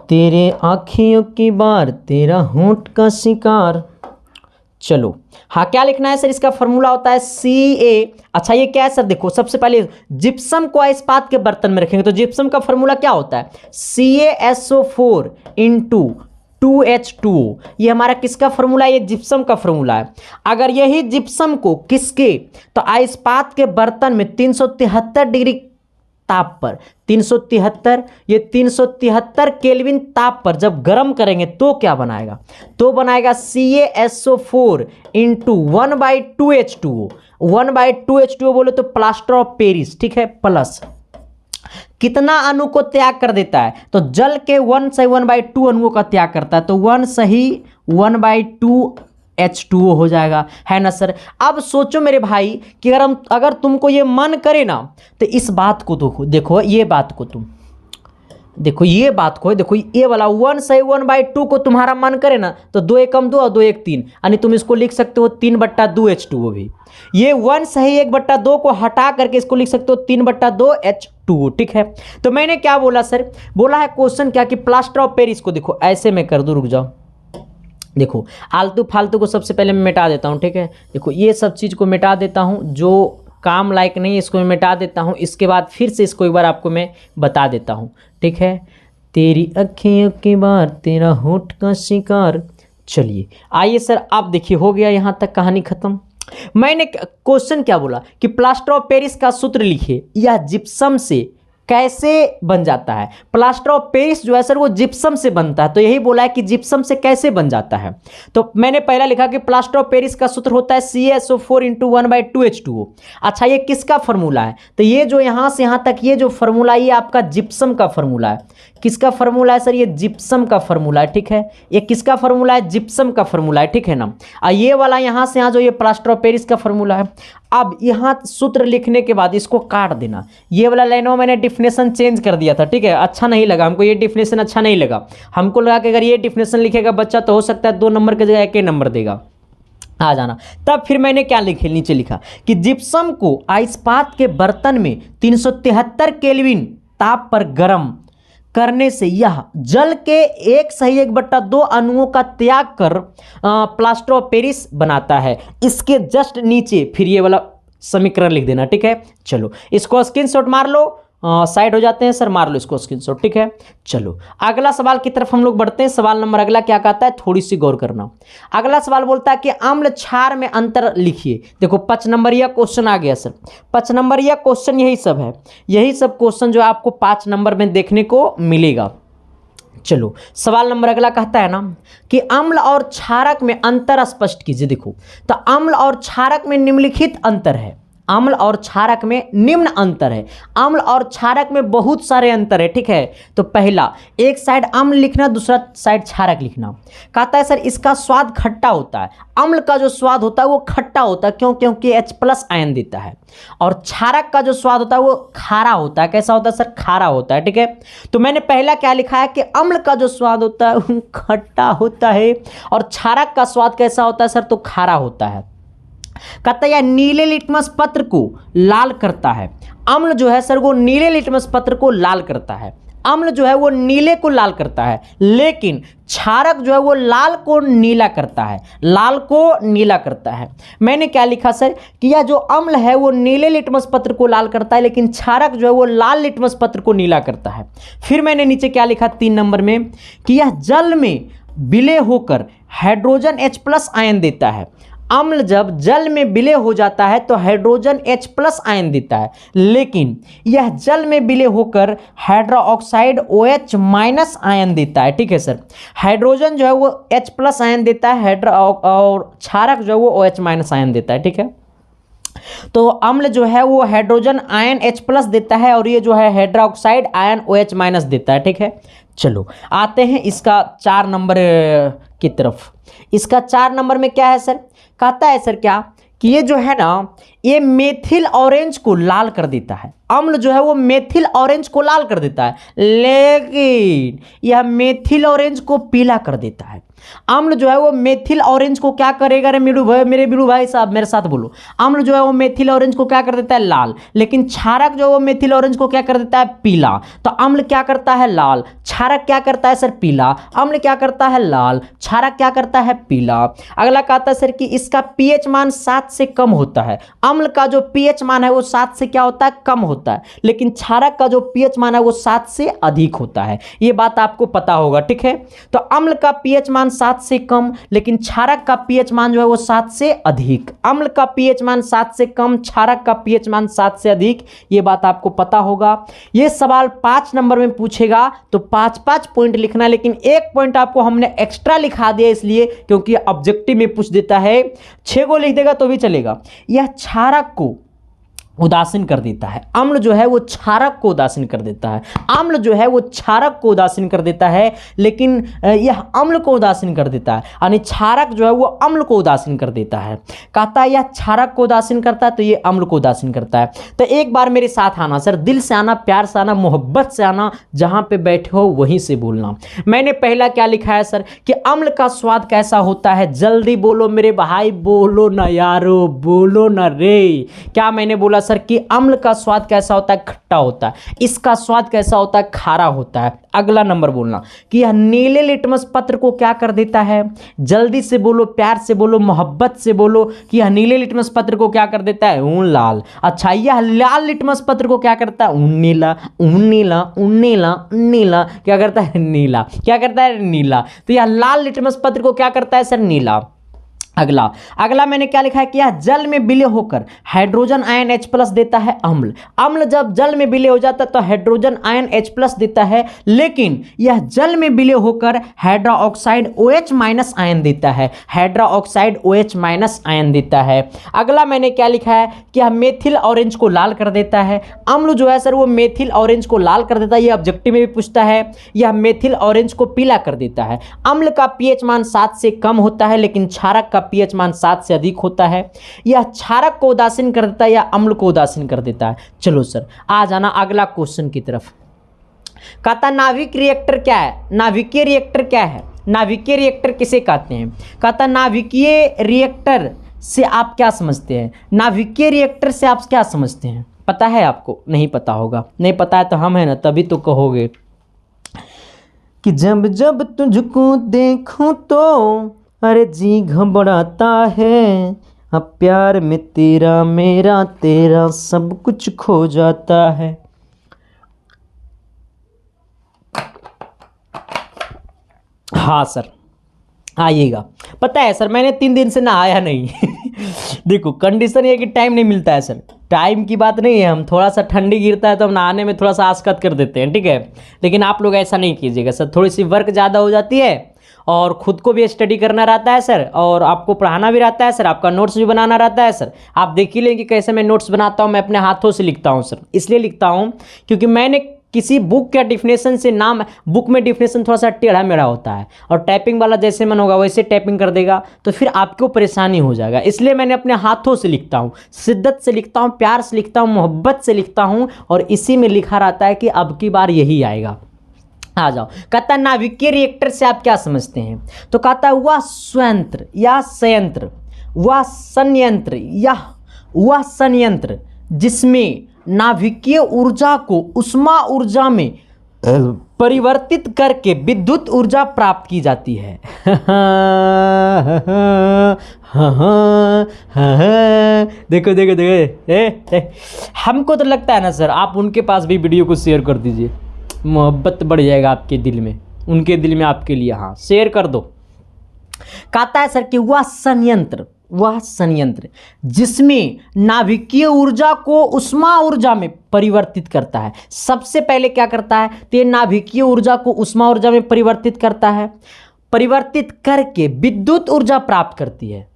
तेरे आँखियों की बार तेरा होंठ का शिकार। चलो हाँ, क्या लिखना है सर, इसका फॉर्मूला होता है Ca। अच्छा ये क्या है सर, देखो सबसे पहले जिप्सम को इस्पात के बर्तन में रखेंगे, तो जिप्सम का फॉर्मूला क्या होता है, CaSO4 इंटू 2H2O। ये हमारा किसका फॉर्मूला है, ये जिप्सम का फॉर्मूला है। अगर यही जिप्सम को किसके, तो आइस्पात के बर्तन में 373 डिग्री ताप पर, 373 ये 373 केल्विन ताप पर जब गर्म करेंगे तो क्या बनाएगा, तो बनाएगा CaSO4 इंटू 1/2H2O। 1/2H2O बोले तो प्लास्टर ऑफ पेरिस, ठीक है, प्लस कितना अणु को त्याग कर देता है, तो जल के 1/2 अणुओं का त्याग करता है, तो 1/2 H2O हो जाएगा, है ना सर। अब सोचो मेरे भाई कि अगर तुमको ये मन करे ना, तो इस बात को देखो ये बात को तुम देखो, ये बात को देखो, ये वाला 1/2 को तुम्हारा मन करे ना, तो 2 एकम 2 और 2 एक 3, यानी तुम इसको लिख सकते हो 3/2 H2O भी। ये 1/1/2 को हटा करके इसको लिख सकते हो 3/2 H2O, ठीक है। तो मैंने क्या बोला सर, बोला है क्वेश्चन क्या कि प्लास्टर ऑफ पेरिस को, देखो ऐसे मैं कर दूं, रुक जाओ, देखो आलतू फालतू को सबसे पहले मैं मिटा देता हूँ, ठीक है। देखो ये सब चीज़ को मिटा देता हूँ, जो काम लायक नहीं है इसको मैं मिटा देता हूँ। इसके बाद फिर से इसको एक बार आपको मैं बता देता हूँ, ठीक है। तेरी अखियों की बार तेरा होंठ का शिकार। चलिए आइए सर, आप देखिए हो गया यहाँ तक कहानी खत्म। मैंने क्वेश्चन क्या बोला कि प्लास्टर ऑफ पेरिस का सूत्र लिखिए, यह जिप्सम से कैसे बन जाता है? प्लास्टर ऑफ पेरिस जो है सर वो जिप्सम से बनता है, तो यही बोला है कि जिप्सम से कैसे बन जाता है। तो मैंने पहला लिखा कि प्लास्टर ऑफ पेरिस का सूत्र होता है CaSO4 × 1/2H2O। अच्छा, ये किसका फॉर्मूला है? तो ये जो यहाँ से यहाँ तक ये जो फॉर्मूला ये आपका जिप्सम का फॉर्मूला है। किसका फॉर्मूला है सर? ये जिप्सम का फॉर्मूला है, ठीक है। ये किसका फॉर्मूला है? जिप्सम का फॉर्मूला है, ठीक है ना। ये वाला यहाँ से यहाँ जो ये प्लास्टर ऑफ पेरिस का फॉर्मूला है। अब यहाँ सूत्र लिखने के बाद इसको काट देना। ये वाला लाइनों मैंने डिफिनेशन चेंज कर दिया था, ठीक है। अच्छा नहीं लगा हमको, ये डिफिनेशन अच्छा नहीं लगा हमको। लगा कि अगर ये डिफिनेशन लिखेगा बच्चा तो हो सकता है 2 नंबर की जगह 1 नंबर देगा, आ जाना। तब फिर मैंने क्या लिखे, नीचे लिखा कि जिप्सम को इस्पात के बर्तन में 373 केल्विन ताप पर गर्म करने से यह जल के 1/1/2 अणुओं का त्याग कर प्लास्टर ऑफ पेरिस बनाता है। इसके जस्ट नीचे फिर ये वाला समीकरण लिख देना, ठीक है। चलो इसको स्क्रीनशॉट मार लो, साइड हो जाते हैं सर, मार लो इसको स्क्रीनशॉट, ठीक है। चलो अगला सवाल की तरफ हम लोग बढ़ते हैं। सवाल नंबर अगला क्या कहता है, थोड़ी सी गौर करना। अगला सवाल बोलता है कि अम्ल क्षार में अंतर लिखिए। देखो 5 नंबरिया क्वेश्चन आ गया सर। 5 नंबरिया क्वेश्चन यही सब है, यही सब क्वेश्चन जो आपको 5 नंबर में देखने को मिलेगा। चलो सवाल नंबर अगला कहता है ना कि अम्ल और क्षारक में अंतर स्पष्ट कीजिए। देखो तो अम्ल और क्षारक में निम्नलिखित अंतर है। अम्ल और क्षारक में निम्न अंतर है। अम्ल और क्षारक में बहुत सारे अंतर है, ठीक है। तो पहला, एक साइड अम्ल लिखना, दूसरा साइड क्षारक लिखना। कहता है सर इसका स्वाद खट्टा होता है। अम्ल का जो स्वाद होता है वो खट्टा होता है, क्यों? क्योंकि H+ आयन देता है। और क्षारक का जो स्वाद होता है वो खारा होता है। कैसा होता है सर? खारा होता है, ठीक है। तो मैंने पहला क्या लिखा है कि अम्ल का जो स्वाद होता है वो खट्टा होता है और क्षारक का स्वाद कैसा होता है सर? तो खारा होता है। कहता है नीले लिटमस पत्र को लाल करता है। अम्ल जो है सर वो नीले लिटमस पत्र को लाल करता है। अम्ल जो है वो नीले को लाल करता है, लेकिन क्षारक जो है वो लाल को नीला करता है। लाल को नीला करता है। मैंने क्या लिखा सर कि यह जो अम्ल है वो नीले लिटमस पत्र को लाल करता है, लेकिन क्षारक जो है वो लाल लिटमस पत्र को नीला करता है। फिर मैंने नीचे क्या लिखा 3 नंबर में कि यह जल में विलय होकर हाइड्रोजन H+ आयन देता है। अम्ल जब जल में विलय हो जाता है तो हाइड्रोजन H+ आयन देता है, लेकिन यह जल में विलय होकर हाइड्रोक्साइड OH- आयन देता है, ठीक है सर। हाइड्रोजन जो है वो H+ आयन देता है, और क्षारक जो है वो OH- आयन देता है, ठीक है। तो अम्ल जो है वो हाइड्रोजन आयन H+ देता है और ये जो है हाइड्रोक्साइड आयन OH- देता है, ठीक है। चलो आते हैं इसका 4 नंबर की तरफ। इसका 4 नंबर में क्या है सर? कहता है सर क्या कि ये जो है ना ये मेथिल ऑरेंज को लाल कर देता है। अम्ल जो है वो मेथिल ऑरेंज को लाल कर देता है, लेकिन यह मेथिल ऑरेंज को पीला कर देता है। अम्ल जो है वो मेथिल ऑरेंज को क्या करेगा रे मेरे बीड़ू भाई साहब, मेरे साथ बोलो। अम्ल जो है वो मेथिल ऑरेंज को क्या कर देता है? लाल। लेकिन क्षारक जो है वो मेथिल ऑरेंज को क्या कर देता है? पीला। तो अम्ल क्या करता है? लाल। क्षारक क्या करता है सर? पीला। अम्ल क्या करता है? लाल। क्षारक क्या करता है? पीला। अगला कहता है सर कि इसका pH मान 7 से कम होता है। अम्ल का जो pH मान है वो 7 से क्या होता है? कम होता है, लेकिन क्षारक का जो pH मान है वो 7 से अधिक होता है। ये बात आपको पता होगा, ठीक है। तो अम्ल का pH मान 7 से कम, लेकिन क्षारक का pH मान जो है वो 7 से अधिक। अम्ल का pH मान 7 से कम, क्षारक का pH मान 7 से अधिक, ये बात आपको पता होगा। ये सवाल 5 नंबर में पूछेगा तो 5-5 पॉइंट लिखना, लेकिन 1 पॉइंट आपको हमने एक्स्ट्रा लिखा दिया इसलिए क्योंकि ऑब्जेक्टिव में पूछ देता है। 6 को लिख देगा तो भी चलेगा। यह क्षारक को उदासीन कर देता है। अम्ल जो है वो क्षारक को उदासीन कर देता है। अम्ल जो है वो क्षारक को उदासीन कर देता है, लेकिन यह अम्ल को उदासीन कर देता है, यानी क्षारक जो है वो अम्ल को उदासीन कर देता है। कहता है यह क्षारक को उदासीन करता है तो ये अम्ल को उदासीन करता है। तो एक बार मेरे साथ आना सर, दिल से आना, प्यार से आना, मोहब्बत से आना, जहां पे बैठे हो वहीं से बोलना। मैंने पहला क्या लिखा है सर कि अम्ल का स्वाद कैसा होता है? जल्दी बोलो मेरे भाई, बोलो ना यारो, बोलो ना रे। क्या मैंने बोला सर कि अम्ल का स्वाद कैसा होता है? खट्टा होता है। इसका स्वाद कैसा होता है? खारा होता है। अगला नंबर बोलना कि यह नीले लिटमस पत्र को क्या कर देता है? जल्दी से बोलो, प्यार से बोलो, मोहब्बत से बोलो कि यह नीले लिटमस पत्र को क्या कर देता है? ऊन लाल। अच्छा, यह लाल लिटमस पत्र को क्या करता है? ऊन नीला। ऊन नीला, ऊन नीला, नीला क्या करता है? नीला। क्या करता है? नीला। तो यह लाल लिटमस पत्र को क्या करता है सर? नीला। अगला अगला मैंने क्या लिखा है कि यह जल में विलय होकर हाइड्रोजन आयन H+ देता है। अम्ल अम्ल जब जल में विलय हो जाता है तो हाइड्रोजन आयन H+ देता है, लेकिन यह जल में विलय होकर हाइड्रोक्साइड OH- आयन देता है। हाइड्रोक्साइड OH- आयन देता है। अगला मैंने क्या लिखा है कि यह मेथिल ऑरेंज को लाल कर देता है। अम्ल जो है सर वो मेथिल ऑरेंज को लाल कर देता है, यह ऑब्जेक्टिव में भी पूछता है। यह मेथिल ऑरेंज को पीला कर देता है। अम्ल का पीएच मान 7 से कम होता है, लेकिन क्षारक का पीएच मान 7 से अधिक होता है। यह क्षारक को उदासीन कर देता है या अम्ल को उदासीन कर देता है। चलो सर आ जाना अगला क्वेश्चन की तरफ। कहता नाभिक रिएक्टर क्या है? नाभिकीय रिएक्टर क्या है? नाभिकीय रिएक्टर किसे कहते हैं? कहता नाभिकीय रिएक्टर से आप क्या समझते हैं? नाभिकीय रिएक्टर से आप क्या समझते हैं? पता है आपको? नहीं पता होगा। नहीं पता है तो हम है ना तभी तो कहोगे कि जब जब तुझको देखूं तो अरे जी घबराता है, अब प्यार में तेरा मेरा तेरा सब कुछ खो जाता है। हाँ सर आइएगा। पता है सर मैंने 3 दिन से नहाया नहीं देखो कंडीशन ये कि टाइम नहीं मिलता है सर, टाइम की बात नहीं है। हम थोड़ा सा ठंडी गिरता है तो हम नहाने में थोड़ा सा आसकत कर देते हैं, ठीक है। लेकिन आप लोग ऐसा नहीं कीजिएगा सर, थोड़ी सी वर्क ज़्यादा हो जाती है और ख़ुद को भी स्टडी करना रहता है सर, और आपको पढ़ाना भी रहता है सर, आपका नोट्स भी बनाना रहता है सर। आप देख ही लें कि कैसे मैं नोट्स बनाता हूँ, मैं अपने हाथों से लिखता हूँ सर। इसलिए लिखता हूँ क्योंकि मैंने किसी बुक के डिफिनेशन से नाम, बुक में डिफिनेशन थोड़ा सा टेढ़ा मेढ़ा होता है और टाइपिंग वाला जैसे मन होगा वैसे टाइपिंग कर देगा तो फिर आपको परेशानी हो जाएगा। इसलिए मैंने अपने हाथों से लिखता हूँ, शिद्दत से लिखता हूँ, प्यार से लिखता हूँ, मोहब्बत से लिखता हूँ, और इसी में लिखा रहता है कि अब की बार यही आएगा। आ जाओ। कहता नाभिकीय रिएक्टर से आप क्या समझते हैं? तो कहता है वह संयंत्र या संयंत्र, वह संयंत्र या वह संयंत्र जिसमें नाभिकीय ऊर्जा को उष्मा ऊर्जा में परिवर्तित करके विद्युत ऊर्जा प्राप्त की जाती है। देखो देखो देखो हमको तो लगता है ना सर आप उनके पास भी वीडियो को शेयर कर दीजिए, मोहब्बत बढ़ जाएगा आपके दिल में, उनके दिल में आपके लिए। हाँ शेयर कर दो। कहता है सर कि वह संयंत्र जिसमें नाभिकीय ऊर्जा को उष्मा ऊर्जा में परिवर्तित करता है। सबसे पहले क्या करता है तो ये नाभिकीय ऊर्जा को उष्मा ऊर्जा में परिवर्तित करता है, परिवर्तित करके विद्युत ऊर्जा प्राप्त करती है।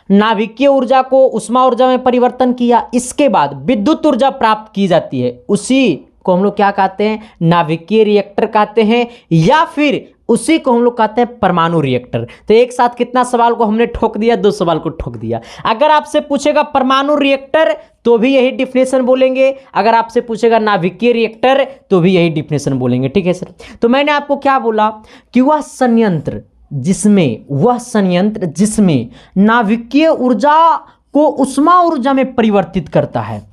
नाभिकीय ऊर्जा को उष्मा ऊर्जा में परिवर्तन किया, इसके बाद विद्युत ऊर्जा प्राप्त की जाती है। उसी को हम लोग क्या कहते हैं? नाभिकीय रिएक्टर कहते हैं, या फिर उसी को हम लोग कहते हैं परमाणु रिएक्टर। तो एक साथ कितना सवाल को हमने ठोक दिया? 2 सवाल को ठोक दिया। अगर आपसे पूछेगा परमाणु रिएक्टर तो भी यही डिफिनेशन बोलेंगे, अगर आपसे पूछेगा नाभिकीय रिएक्टर तो भी यही डिफिनेशन बोलेंगे, ठीक है सर। तो मैंने आपको क्या बोला कि वह संयंत्र जिसमें नाभिकीय ऊर्जा को उष्मा ऊर्जा में परिवर्तित करता है।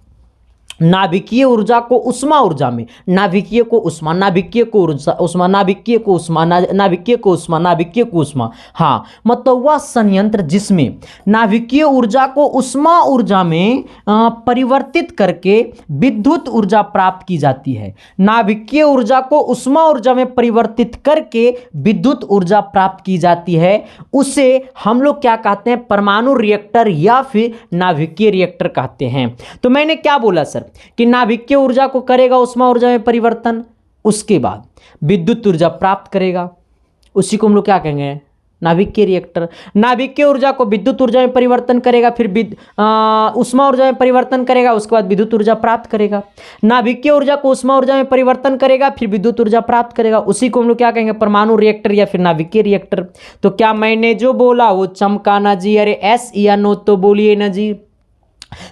नाभिकीय ऊर्जा को उष्मा ऊर्जा में, नाभिकीय को उष्मा, नाभिकीय को उष्मा, नाभिकीय को उष्मा, नाभिकीय को उष्मा, नाभिकीय को उष्मा। हाँ मतलब वह संयंत्र जिसमें नाभिकीय ऊर्जा को उष्मा ऊर्जा में परिवर्तित करके विद्युत ऊर्जा प्राप्त की जाती है। नाभिकीय ऊर्जा को उष्मा ऊर्जा में परिवर्तित करके विद्युत ऊर्जा प्राप्त की जाती है, उसे हम लोग क्या कहते हैं? परमाणु रिएक्टर या फिर नाभिकीय रिएक्टर कहते हैं। तो मैंने क्या बोला सर कि नाभिकीय ऊर्जा को करेगा उष्मा ऊर्जा में परिवर्तन, उसके बाद विद्युत ऊर्जा प्राप्त करेगा, उसी को हम लोग क्या कहेंगे? नाभिकीय रिएक्टर। नाभिकीय ऊर्जा को विद्युत ऊर्जा में परिवर्तन करेगा, फिर उष्मा ऊर्जा में परिवर्तन करेगा, उसके बाद विद्युत ऊर्जा प्राप्त करेगा। नाभिकीय ऊर्जा को उष्मा ऊर्जा में परिवर्तन करेगा, फिर विद्युत ऊर्जा प्राप्त करेगा, उसी को हम लोग क्या कहेंगे? परमाणु रिएक्टर या फिर नाभिकीय रिएक्टर। तो क्या मैंने जो बोला वो चमका ना जी? अरे एस या नो तो बोलिए ना जी।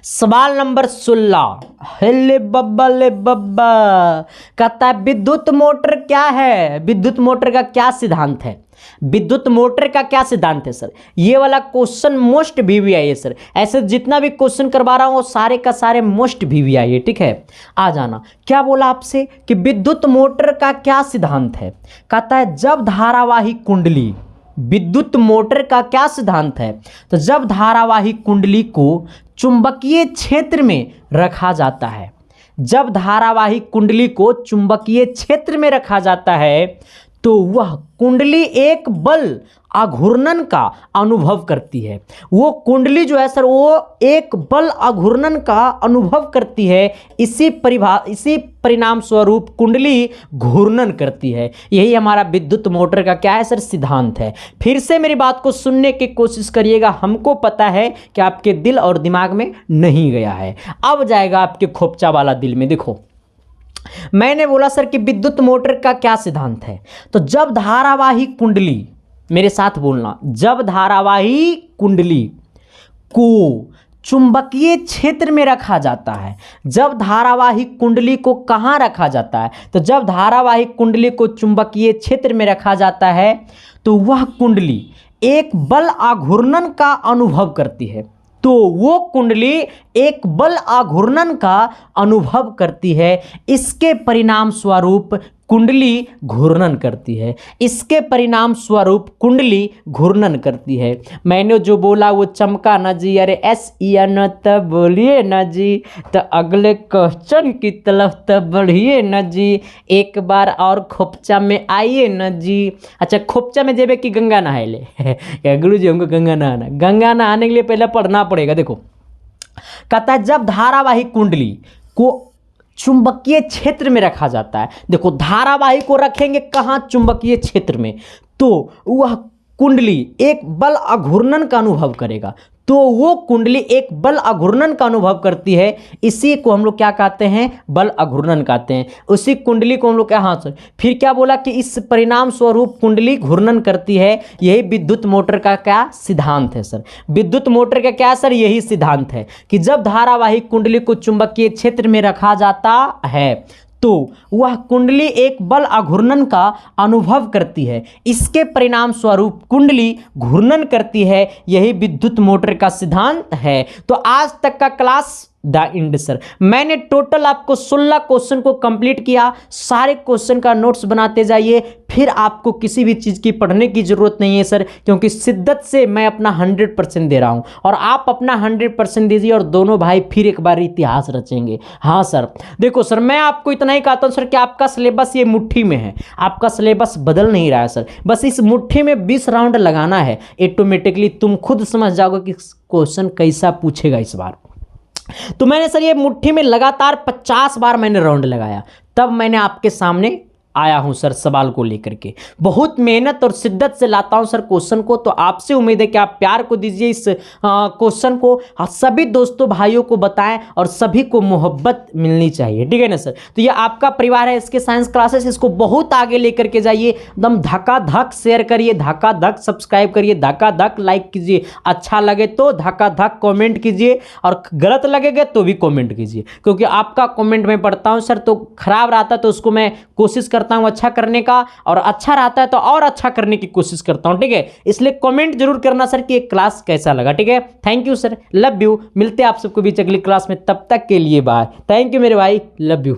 सवाल नंबर 16, हेले बब्बा ले बब्बा, कहता है विद्युत मोटर क्या है? विद्युत मोटर का क्या सिद्धांत है? विद्युत मोटर का क्या सिद्धांत है सर? ये वाला क्वेश्चन मोस्ट VVI है सर। ऐसे जितना भी क्वेश्चन करवा रहा हूं वो सारे का सारे मोस्ट VVI है, ठीक है। आ जाना। क्या बोला आपसे कि विद्युत मोटर का क्या सिद्धांत है? कहता है जब धारावाही कुंडली, विद्युत मोटर का क्या सिद्धांत है? तो जब धारावाही कुंडली को चुंबकीय क्षेत्र में रखा जाता है, जब धारावाही कुंडली को चुंबकीय क्षेत्र में रखा जाता है तो वह कुंडली एक बल आघूर्णन का अनुभव करती है। वो कुंडली जो है सर वो एक बल आघूर्णन का अनुभव करती है। इसी परिणाम स्वरूप कुंडली घूर्णन करती है। यही हमारा विद्युत मोटर का क्या है सर, सिद्धांत है। फिर से मेरी बात को सुनने की कोशिश करिएगा, हमको पता है कि आपके दिल और दिमाग में नहीं गया है, अब जाएगा आपके खोपचा वाला दिल में। देखो मैंने बोला सर कि विद्युत मोटर का क्या सिद्धांत है, तो जब धारावाही कुंडली, मेरे साथ बोलना, जब धारावाही कुंडली को चुंबकीय क्षेत्र में रखा जाता है, जब धारावाही कुंडली को कहाँ रखा जाता है, तो जब धारावाही कुंडली को चुंबकीय क्षेत्र में रखा जाता है तो वह कुंडली एक बल आघूर्णन का अनुभव करती है। तो वो कुंडली एक बल आघूर्णन का अनुभव करती है। इसके परिणाम स्वरूप कुंडली घूर्णन करती है। इसके परिणाम स्वरूप कुंडली घूर्णन करती है। मैंने जो बोला वो चमका ना जी, अरे न तब बोलिए ना जी, तो अगले क्वेश्चन की तरफ तब बढ़िए ना जी, एक बार और खोपचा में आइए ना जी। अच्छा खोपचा में जेबे कि गंगा नहाए ले गुरु जी हमको गंगा नहाना, गंगा नहाने के लिए पहले पढ़ना पड़ेगा। देखो कहता है जब धारावाही कुंडली को चुंबकीय क्षेत्र में रखा जाता है, देखो धारावाही को रखेंगे कहाँ, चुंबकीय क्षेत्र में, तो वह कुंडली एक बल आघूर्णन का अनुभव करेगा। तो वो कुंडली एक बल आघूर्णन का अनुभव करती है। इसी को हम लोग क्या कहते हैं, बल आघूर्णन कहते हैं। उसी कुंडली को हम लोग क्या, हाँ सर, फिर क्या बोला कि इस परिणाम स्वरूप कुंडली घूर्णन करती है। यही विद्युत मोटर का क्या सिद्धांत है सर, विद्युत मोटर का क्या सर, यही सिद्धांत है कि जब धारावाही कुंडली को चुंबकीय क्षेत्र में रखा जाता है तो वह कुंडली एक बल आघूर्णन का अनुभव करती है। इसके परिणाम स्वरूप कुंडली घूर्णन करती है। यही विद्युत मोटर का सिद्धांत है। तो आज तक का क्लास द इंड सर, मैंने टोटल आपको 16 क्वेश्चन को कंप्लीट किया। सारे क्वेश्चन का नोट्स बनाते जाइए, फिर आपको किसी भी चीज़ की पढ़ने की ज़रूरत नहीं है सर, क्योंकि शिद्दत से मैं अपना 100% दे रहा हूं और आप अपना 100% दीजिए और दोनों भाई फिर एक बार इतिहास रचेंगे। हाँ सर देखो सर, मैं आपको इतना ही कहता हूं सर कि आपका सिलेबस ये मुट्ठी में है, आपका सिलेबस बदल नहीं रहा है सर, बस इस मुट्ठी में 20 राउंड लगाना है। ऑटोमेटिकली तुम खुद समझ जाओगे कि क्वेश्चन कैसा पूछेगा इस बार। तो मैंने सर ये मुट्ठी में लगातार 50 बार मैंने राउंड लगाया, तब मैंने आपके सामने आया हूं सर सवाल को लेकर के। बहुत मेहनत और शिद्दत से लाता हूं सर क्वेश्चन को। तो आपसे उम्मीद है कि आप प्यार को दीजिए इस क्वेश्चन को, सभी दोस्तों भाइयों को बताएं और सभी को मोहब्बत मिलनी चाहिए, ठीक है ना सर। तो ये आपका परिवार है, इसके साइंस क्लासेस, इसको बहुत आगे लेकर के जाइए। एकदम धक्का धक शेयर करिए, धक्का धक सब्सक्राइब करिए, धक्का धक लाइक कीजिए, अच्छा लगे तो धक्का धक कॉमेंट कीजिए और गलत लगेगा तो भी कॉमेंट कीजिए, क्योंकि आपका कॉमेंट मैं पढ़ता हूँ सर। तो खराब रहता है तो उसको मैं कोशिश करता हूं अच्छा करने का, और अच्छा रहता है तो और अच्छा करने की कोशिश करता हूं, ठीक है। इसलिए कमेंट जरूर करना सर कि ये क्लास कैसा लगा, ठीक है। Thank you sir, love you. मिलते हैं आप सबको बीच अगली क्लास में, तब तक के लिए बाय। थैंक यू मेरे भाई, लव यू।